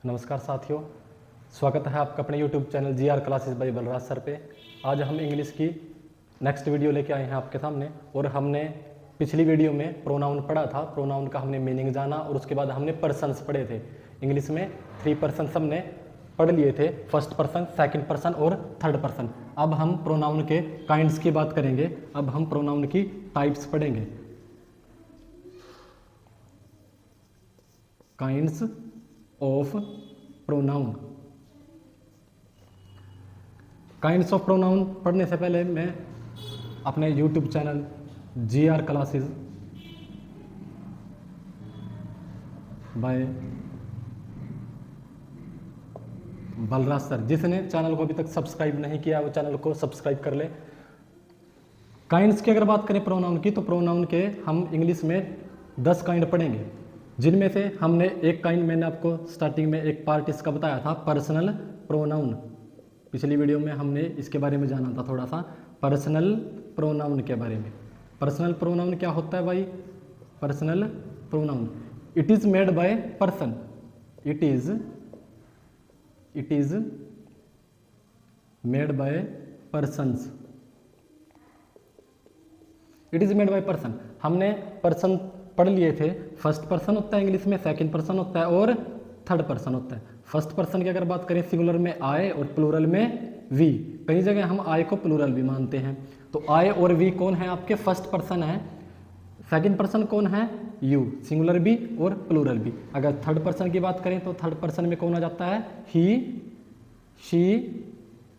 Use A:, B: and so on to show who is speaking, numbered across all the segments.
A: नमस्कार साथियों, स्वागत है आपका अपने YouTube channel GR classes bye Balraj sir पे। आज हम इंग्लिश की नेक्स्ट वीडियो लेके आए हैं आपके सामने। और हमने पिछली वीडियो में प्रोनाउन पढ़ा था, प्रोनाउन का हमने मीनिंग जाना और उसके बाद हमने पर्सन्स पढ़े थे। इंग्लिश में 3 पर्सन्स हमने पढ़ लिए थे, फर्स्ट पर्सन, सेकंड पर्सन और थर्ड पर्सन। अब हम प्रोनाउन के काइंड्स की बात करेंगे। अब हम प्रोनाउन की टाइप्स पढ़ेंगे। Kinds of pronoun. Kinds of pronoun पढ़ने से पहले मैं अपने YouTube channel GR classes bye Balraj sir, जिसने चैनल को अभी तक सब्सक्राइब नहीं किया वो चैनल को सब्सक्राइब कर ले। काइंड्स की अगर बात करें प्रोनाउन की, तो प्रोनाउन के हम इंग्लिश में 10 काइंड पढ़ेंगे, जिनमें से हमने एक काइंड, मैंने आपको स्टार्टिंग में एक पार्ट इसका बताया था, पर्सनल प्रोनाउन। पिछली वीडियो में हमने इसके बारे में जाना था थोड़ा सा, पर्सनल प्रोनाउन के बारे में। पर्सनल प्रोनाउन क्या होता है भाई? Personal pronoun, it is made by person. It is made by persons. It is made by person. हमने पर्सन पढ़ लिए थे। फर्स्ट पर्सन होता है इंग्लिश में, सेकंड पर्सन होता है और थर्ड पर्सन होता है। फर्स्ट पर्सन की अगर बात करें, सिंगुलर में आई और प्लूरल में वी। कई जगह हम आई को प्लूरल भी मानते हैं। तो आई और वी कौन है आपके? फर्स्ट पर्सन है। सेकंड पर्सन कौन है? यू, सिंगुलर भी और प्लूरल भी। अगर थर्ड पर्सन की बात करें तो थर्ड पर्सन में कौन आ जाता है? ही, शी,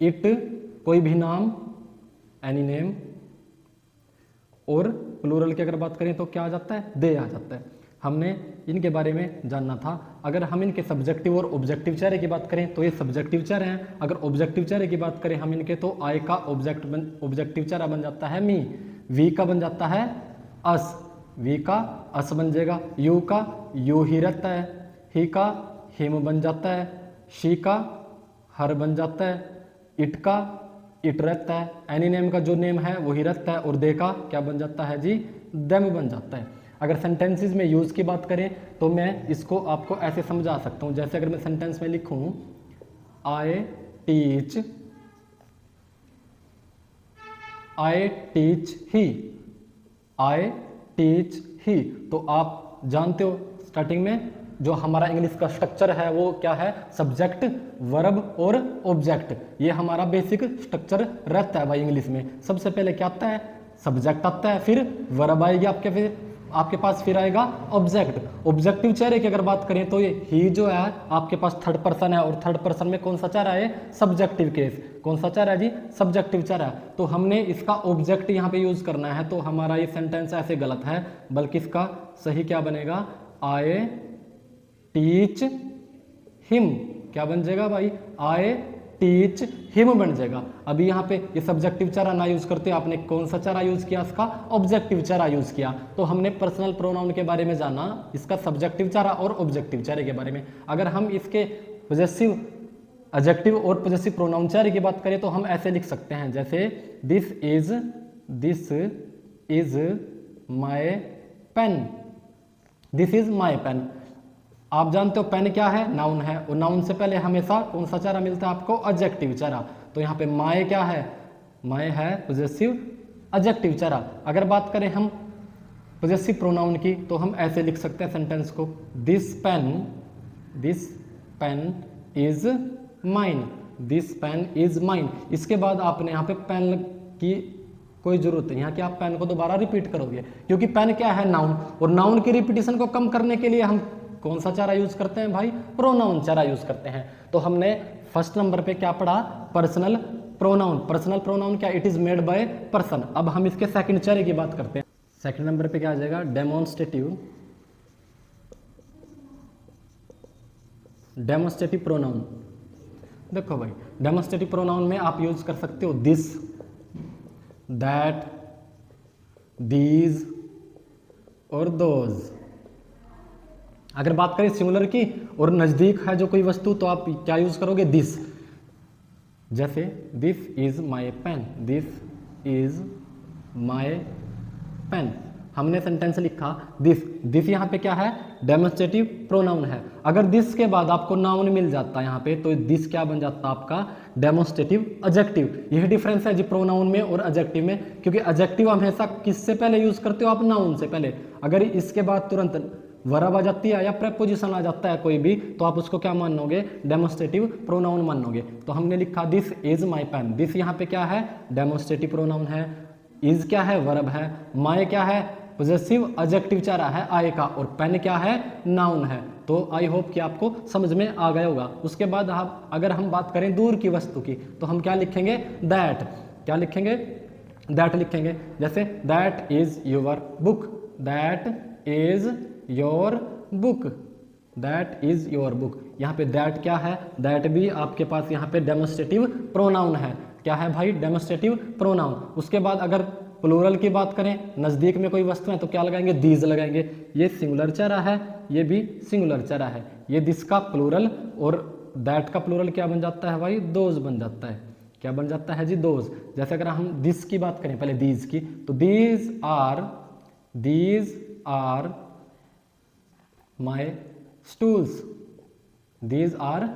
A: इट, कोई भी नाम, एनी नेम। और प्लूरल की अगर बात करें तो क्या आ जाता है? दे आ जाता है। हमने इनके बारे में जानना था। अगर हम इनके सब्जेक्टिव और ऑब्जेक्टिव चेहरे की बात करें तो ये सब्जेक्टिव चेहरे हैं। अगर ऑब्जेक्टिव चेहरे की बात करें हम इनके, तो आई का ऑब्जेक्टिव चेहरा बन जाता है मी, वी का बन जाता है अस, वी का अस बन जाएगा, यू का यू ही रहता है, ही का हिम बन जाता है, शी का हर बन जाता है, इट का इट रहता है, एनी नेम का जो नेम है वही रहता है, और दे का क्या बन जाता है जी? देम बन जाता है। अगर सेंटेंसेस में यूज की बात करें तो मैं इसको आपको ऐसे समझा सकता हूं। जैसे अगर मैं सेंटेंस में लिखूं I teach he, I teach ही, तो आप जानते हो स्टार्टिंग में जो हमारा इंग्लिश का स्ट्रक्चर है वो क्या है? सब्जेक्ट, वर्ब और ऑब्जेक्ट। ये हमारा बेसिक स्ट्रक्चर रहता है भाई इंग्लिश में। सबसे पहले क्या आता है? सब्जेक्ट आता है, फिर वर्ब आएगी आपके पास, फिर आएगा ऑब्जेक्ट। ऑब्जेक्टिव चेहरे की अगर बात करें तो ये ही जो है आपके पास थर्ड पर्सन है, और थर्ड पर्सन में कौन सा चेहरा है? Subjective case. कौन सा चेहरा है जी? सब्जेक्टिव चेहरा। तो हमने इसका ऑब्जेक्ट यहाँ पे यूज करना है, तो हमारा ये सेंटेंस ऐसे गलत है, बल्कि इसका सही क्या बनेगा? I teach him. क्या बन जाएगा भाई? आई टीच हिम बन जाएगा। अभी यहाँ पे ये सब्जेक्टिव चेहरा ना यूज करते, आपने कौन सा चेहरा यूज किया? इसका ऑब्जेक्टिव चेहरा यूज किया। तो हमने पर्सनल प्रोनाउन के बारे में जाना, इसका सब्जेक्टिव चेहरा और ऑब्जेक्टिव चेहरे के बारे में। अगर हम इसके पॉजेसिव, एडजेक्टिव और पॉजेसिव प्रोनाउन चेहरे की बात करें तो हम ऐसे लिख सकते हैं, जैसे this is my pen. This is my pen. आप जानते हो पेन क्या है? नाउन है, और नाउन से पहले हमेशा कौन सा चेहरा मिलता है आपको? एडजेक्टिव चेहरा। तो यहाँ पे माय क्या है? माय है पॉजेसिव एडजेक्टिव चेहरा। अगर बात करें हम पॉजेसिव प्रोनाउन की तो हम ऐसे लिख सकते हैं सेंटेंस को, this pen is mine. This pen is mine. इसके बाद आपने यहाँ पे पेन की कोई जरूरत नहीं है कि आप पेन को दोबारा रिपीट करोगे, क्योंकि पेन क्या है? नाउन, और नाउन की रिपीटिशन को कम करने के लिए हम कौन सा चेहरा यूज करते हैं भाई? प्रोनाउन चेहरा यूज करते हैं। तो हमने फर्स्ट नंबर पे क्या पढ़ा? Personal pronoun. पर्सनल प्रोनाउन क्या? It is made by person. अब हम इसके सेकंड चेहरे की बात करते हैं। सेकंड नंबर पे क्या आ जाएगा? Demonstrative pronoun. देखो भाई, डेमोन्स्ट्रेटिव प्रोनाउन में आप यूज कर सकते हो दिस, दैट, दीज और दोज। अगर बात करें सिंगुलर की और नजदीक है जो कोई वस्तु, तो आप क्या यूज करोगे? दिस। जैसे this is my pen, this is my pen. हमने सेंटेंस लिखा दिस, दिस यहाँ पे क्या है, डेमोस्ट्रेटिव प्रोनाउन है। अगर दिस के बाद आपको नाउन मिल जाता है यहाँ पे, तो दिस क्या बन जाता है आपका, डेमोस्ट्रेटिव एडजेक्टिव। यही डिफरेंस है जी प्रोनाउन में और एडजेक्टिव में, क्योंकि एडजेक्टिव हमेशा किससे पहले यूज करते हो आप, नाउन से पहले। अगर इसके बाद तुरंत वर्ब आ जाती है या प्रेपोजिशन आ जाता है कोई भी, तो आप उसको क्या मानोगे, डेमोस्ट्रेटिव प्रोनाउन मानोगे। तो हमने लिखा this is my pen, this यहाँ पे क्या है, डेमोस्ट्रेटिव प्रोनाउन है, इज क्या है, वर्ब है, माई क्या है, पॉजेसिव एडजेक्टिव चारा है आय का, और पेन क्या है, नाउन है। तो आई होप कि आपको समझ में आ गया होगा। उसके बाद आप अगर हम बात करें दूर की वस्तु की, तो हम क्या लिखेंगे, दैट, क्या लिखेंगे, दैट लिखेंगे। जैसे that is your book, that is your book, that is your book. यहाँ पे दैट क्या है, दैट भी आपके पास यहाँ पे डेमोस्ट्रेटिव प्रोनाउन है। क्या है भाई, डेमोस्ट्रेटिव प्रोनाउन। उसके बाद अगर प्लूरल की बात करें, नज़दीक में कोई वस्तु है तो क्या लगाएंगे, दीज लगाएंगे। ये सिंगुलर चरा है, ये भी सिंगुलर चरा है। ये दिस का प्लूरल और दैट का प्लूरल क्या बन जाता है भाई, दोज बन जाता है। क्या बन जाता है जी, दोज। जैसे अगर हम दिस की बात करें पहले, दीज की, तो these are my stools, these are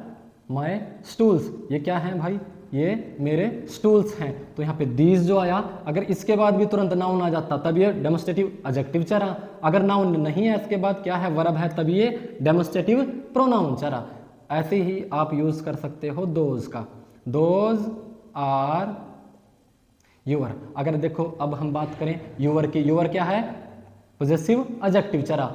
A: my stools. ये क्या है भाई, ये मेरे स्टूल्स हैं। तो यहाँ पे दीज जो आया, अगर इसके बाद भी तुरंत नाउन आ जाता तब ये डेमोस्ट्रेटिव एडजेक्टिव चरा। अगर नाउन नहीं है इसके बाद क्या है, वर्ब है, तब ये डेमोस्ट्रेटिव प्रोनाउन चरा। ऐसे ही आप यूज कर सकते हो दोज का, दोज आर यूर। अगर देखो अब हम बात करें यूर की, यूर क्या है, पॉजेसिव एडजेक्टिव चरा।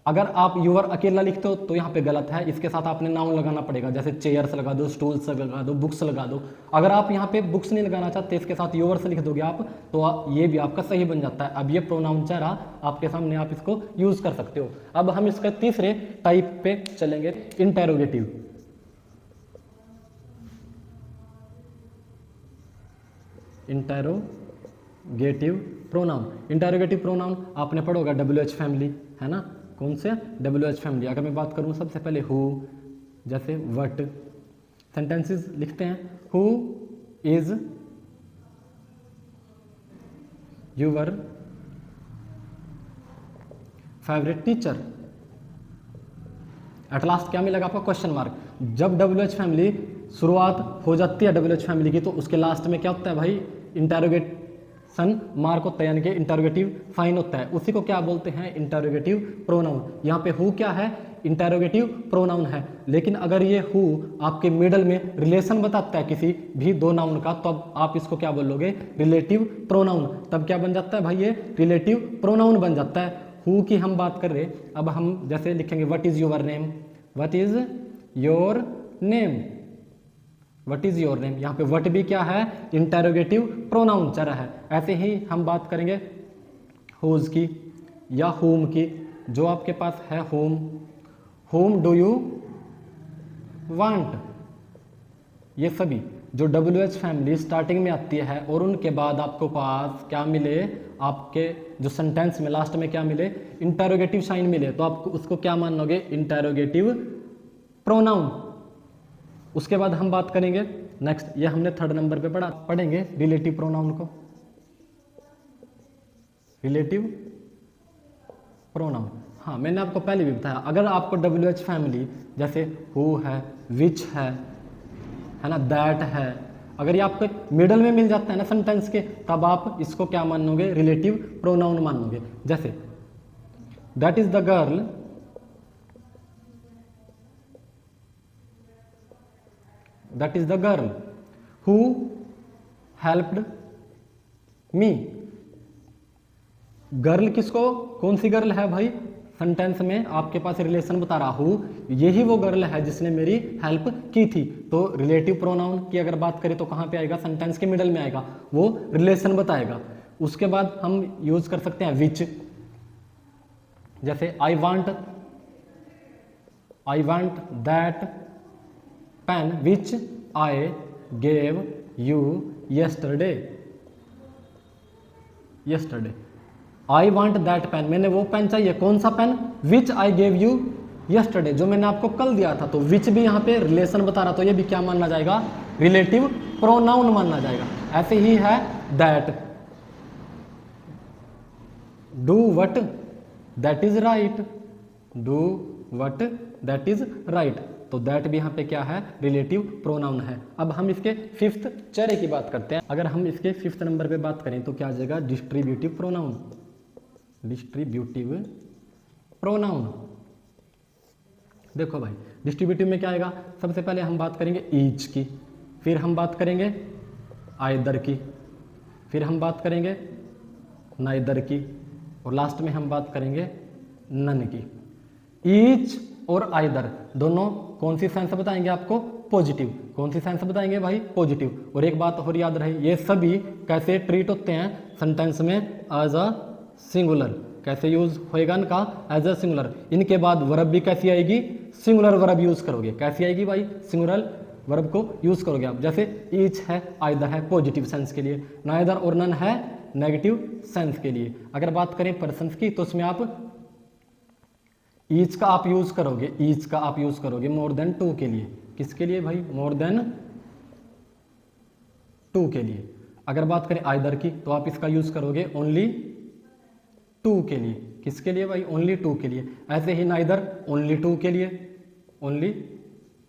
A: अगर आप यूर अकेला लिखते हो तो यहाँ पे गलत है, इसके साथ आपने नाउन लगाना पड़ेगा। जैसे चेयर्स लगा दो, स्टूल्स लगा दो, बुक्स लगा दो। अगर आप यहाँ पे बुक्स नहीं लगाना चाहते, इसके साथ यूर से लिख दोगे आप, तो ये भी आपका सही बन जाता है। अब ये प्रोनाउन चरा आपके सामने, आप इसको यूज कर सकते हो। अब हम इसके तीसरे टाइप पे चलेंगे, interrogative. Interrogative pronoun, interrogative pronoun आपने पढ़ोगा WH फैमिली, है ना, कौन से, WH फैमिली। अगर मैं बात करूं सबसे पहले हु, जैसे व्हाट, सेंटेंसेस लिखते हैं, who is your favourite teacher. At last क्या मिलेगा आपको, क्वेश्चन मार्क। जब WH फैमिली शुरुआत हो जाती है WH फैमिली की, तो उसके लास्ट में क्या होता है भाई, इंटेरोगेशन मार्क होता है, यानी कि इंटेरोगेटिव साइन होता है। उसी को क्या बोलते हैं, इंटेरोगेटिव प्रोनाउन। यहाँ पे हु क्या है, इंटेरोगेटिव प्रोनाउन है। लेकिन अगर ये हु आपके मिडल में रिलेशन बताता है किसी भी दो नाउन का, तो अब आप इसको क्या बोलोगे, रिलेटिव प्रोनाउन। तब क्या बन जाता है भाई, ये रिलेटिव प्रोनाउन बन जाता है। हु की हम बात कर रहे, अब हम जैसे लिखेंगे what is your name, what is your name, what is your name. यहाँ पे व्हाट भी क्या है, इंटेरोगेटिव प्रोनाउन चरा है। ऐसे ही हम बात करेंगे हुज की या होम की। जो आपके पास है home, home do you want, ये सभी जो WH फैमिली स्टार्टिंग में आती है और उनके बाद आपको पास क्या मिले, आपके जो सेंटेंस में लास्ट में क्या मिले, इंटेरोगेटिव साइन मिले, तो आपको उसको क्या मानोगे, इंटेरोगेटिव प्रोनाउन। उसके बाद हम बात करेंगे नेक्स्ट, ये हमने थर्ड नंबर पे पढ़ेंगे रिलेटिव प्रोनाउन को। रिलेटिव प्रोनाउन, हाँ मैंने आपको पहले भी बताया, अगर आपको WH फैमिली जैसे हु है, विच है ना, दैट है, अगर ये आपको मिडल में मिल जाता है ना सेंटेंस के, तब आप इसको क्या मानोगे, रिलेटिव प्रोनाउन मानोगे। जैसे that is the girl, that is the girl who helped me. Girl किसको, कौन सी गर्ल है भाई, सेंटेंस में आपके पास रिलेशन बता रहा हूं, यही वो गर्ल है जिसने मेरी हेल्प की थी। तो रिलेटिव प्रोनाउन की अगर बात करें तो कहां पे आएगा, सेंटेंस के मिडल में आएगा, वो रिलेशन बताएगा। उसके बाद हम यूज कर सकते हैं विच, जैसे I want that pen which I gave you yesterday। I want that pen, मैंने वो पेन चाहिए, कौन सा pen, which I gave you yesterday, जो मैंने आपको कल दिया था। तो विच भी यहाँ पे रिलेशन बता रहा, तो ये भी क्या मानना जाएगा, रिलेटिव प्रोनाउन मानना जाएगा। ऐसे ही है that, do what that is right, do what that is right, तो दैट भी यहाँ पे क्या है, रिलेटिव प्रोनाउन है। अब हम इसके फिफ्थ चेहरे की बात करते हैं। अगर हम इसके फिफ्थ नंबर पे बात करें तो क्या आ जाएगा, डिस्ट्रीब्यूटिव प्रोनाउन, डिस्ट्रीब्यूटिव प्रोनाउन। देखो भाई डिस्ट्रीब्यूटिव में क्या आएगा, सबसे पहले हम बात करेंगे ईच की, फिर हम बात करेंगे आइदर की, फिर हम बात करेंगे नाइदर की, और लास्ट में हम बात करेंगे नन की। ईच और आइदर दोनों कौन सी सेंस बताएंगे आपको, पॉजिटिव। कौन सी सेंस बताएंगे भाई, पॉजिटिव। और एक बात और याद रहे, ये सभी कैसे ट्रीट होते हैं सेंटेंस में, एज अ सिंगुलर। कैसे यूज होएगा इनका, एज अ सिंगुलर। इनके बाद वर्ब भी कैसी आएगी, सिंगुलर वर्ब यूज करोगे। कैसी आएगी भाई, सिंगुलर वर्ब को यूज करोगे आप। जैसे ईच है, आइदर है पॉजिटिव सेंस के लिए, नाइदर और नन है नेगेटिव सेंस के लिए। अगर बात करें पर्सन्स की तो उसमें आप ईच का आप यूज करोगे, ईच का आप यूज करोगे मोर देन टू के लिए। किसके लिए भाई, मोर देन टू के लिए। अगर बात करें आइदर की तो आप इसका यूज करोगे ओनली टू के लिए। किसके लिए भाई, ओनली टू के लिए। ऐसे ही नाइदर ओनली टू के लिए, ओनली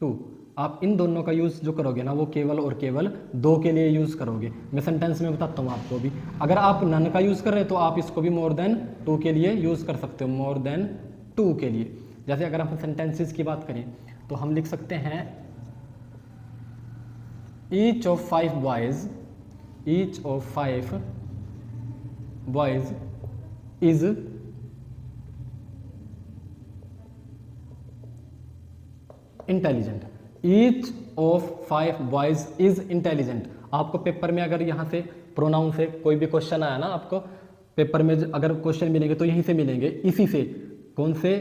A: टू। आप इन दोनों का यूज जो करोगे ना, वो केवल और केवल दो के लिए यूज करोगे। मैं सेंटेंस में बताता हूँ आपको भी। अगर आप नन का यूज कर रहे हो तो आप इसको भी मोर देन टू के लिए यूज कर सकते हो, मोर देन टू के लिए। जैसे अगर हम सेंटेंसेस की बात करें तो हम लिख सकते हैं each of 5 boys, each of 5 boys is intelligent. Each of 5 boys is intelligent. आपको पेपर में अगर यहाँ से प्रोनाउन से कोई भी क्वेश्चन आया ना, आपको पेपर में अगर क्वेश्चन मिलेंगे तो यहीं से मिलेंगे, इसी से। कौन से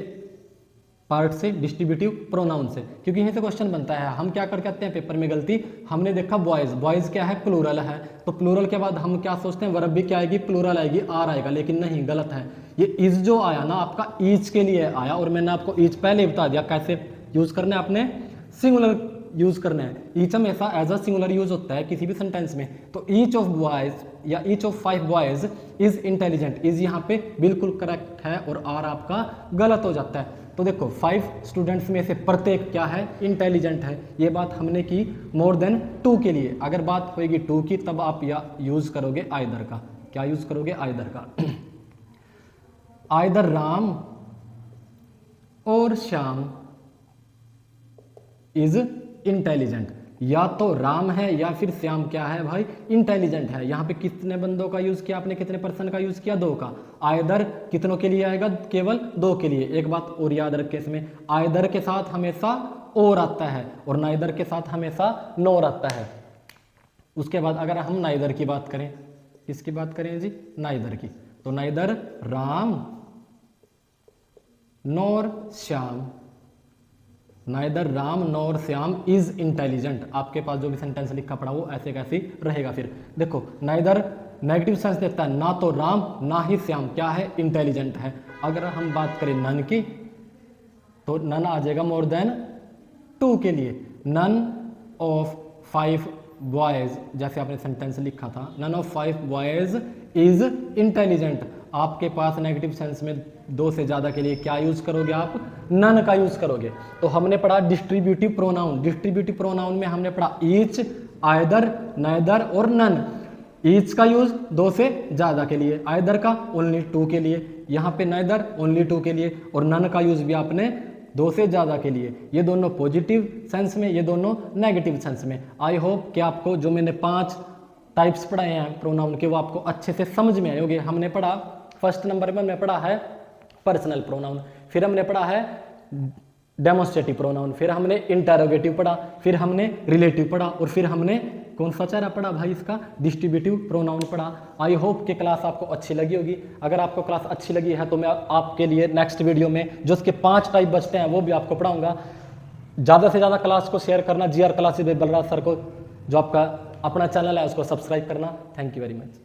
A: पार्ट से, डिस्ट्रीब्यूटिव प्रोनाउन से, क्योंकि यहीं से क्वेश्चन बनता है। हम क्या करके आते हैं पेपर में गलती, हमने देखा बॉयज, बॉयज क्या है, प्लूरल है, तो प्लूरल के बाद हम क्या सोचते हैं, वर्ब भी क्या आएगी, प्लूरल आएगी, आर आएगा, लेकिन नहीं, गलत है। ये इज जो आया ना आपका ईच के लिए आया, और मैंने आपको ईच पहले बता दिया कैसे यूज करना है, आपने सिंगुलर यूज करना है। ईच हमेशा एज अ सिंगुलर यूज होता है किसी भी सेंटेंस में। तो ईच ऑफ बॉयज या each of 5 boys is intelligent, is यहाँ पे बिल्कुल करेक्ट है और आर आपका गलत हो जाता है। तो देखो 5 स्टूडेंट्स में से प्रत्येक क्या है, इंटेलिजेंट है। ये बात हमने की मोर देन 2 के लिए। अगर बात होगी 2 की तब आप या यूज करोगे आइदर का। क्या यूज करोगे, आइदर का। आइदर राम और श्याम इज इंटेलिजेंट। या तो राम है या फिर श्याम क्या है भाई, इंटेलिजेंट है। यहाँ पे कितने बंदों का यूज किया आपने, कितने पर्सन का यूज किया, 2 का। आइदर कितनों के लिए आएगा, केवल 2 के लिए। एक बात और याद रखे इसमें, आइदर के साथ हमेशा और आता है और नाइदर के साथ हमेशा नोर आता है। उसके बाद अगर हम नाइदर की बात करें, किसकी बात करें जी, नाइदर की, तो neither Ram NOR Shyam, neither Ram nor Shyam is intelligent. आपके पास जो भी सेंटेंस लिखा पड़ा वो ऐसे कैसे रहेगा। फिर देखो नाइदर नेगेटिव सेंस देता है, ना तो राम ना ही श्याम क्या है, इंटेलिजेंट है। अगर हम बात करें नन की तो नन आ जाएगा मोर देन 2 के लिए। नन ऑफ 5 बॉयज, जैसे आपने सेंटेंस लिखा था, none of 5 boys is intelligent. आपके पास नेगेटिव सेंस में 2 से ज्यादा के लिए क्या यूज करोगे आप, नन का यूज करोगे। तो हमने पढ़ा डिस्ट्रीब्यूटिव प्रोनाउन। डिस्ट्रीब्यूटिव प्रोनाउन में हमने पढ़ा ईच, आइदर, नाइदर और नन। ईच का यूज 2 से ज्यादा के लिए, आइदर का ओनली 2 के लिए, यहाँ पे नाइदर ओनली 2 के लिए, और नन का यूज भी आपने 2 से ज्यादा के लिए। ये दोनों पॉजिटिव सेंस में, ये दोनों नेगेटिव सेंस में। आई होप कि आपको जो मैंने 5 टाइप्स पढ़ाए हैं प्रोनाउन के वो आपको अच्छे से समझ में आए होंगे। हमने पढ़ा फर्स्ट नंबर में हमने पढ़ा है पर्सनल प्रोनाउन, फिर हमने पढ़ा है डेमोन्स्ट्रेटिव प्रोनाउन, फिर हमने इंटरोगेटिव पढ़ा, फिर हमने रिलेटिव पढ़ा, और फिर हमने कौन सा चेहरा पढ़ा भाई इसका, डिस्ट्रीब्यूटिव प्रोनाउन पढ़ा। आई होप कि क्लास आपको अच्छी लगी होगी। अगर आपको क्लास अच्छी लगी है तो मैं आपके लिए नेक्स्ट वीडियो में जो उसके 5 टाइप बचते हैं वो भी आपको पढ़ाऊंगा। ज़्यादा से ज़्यादा क्लास को शेयर करना, GR क्लासेस बलराज सर को, जो आपका अपना चैनल है उसको सब्सक्राइब करना। Thank you very much.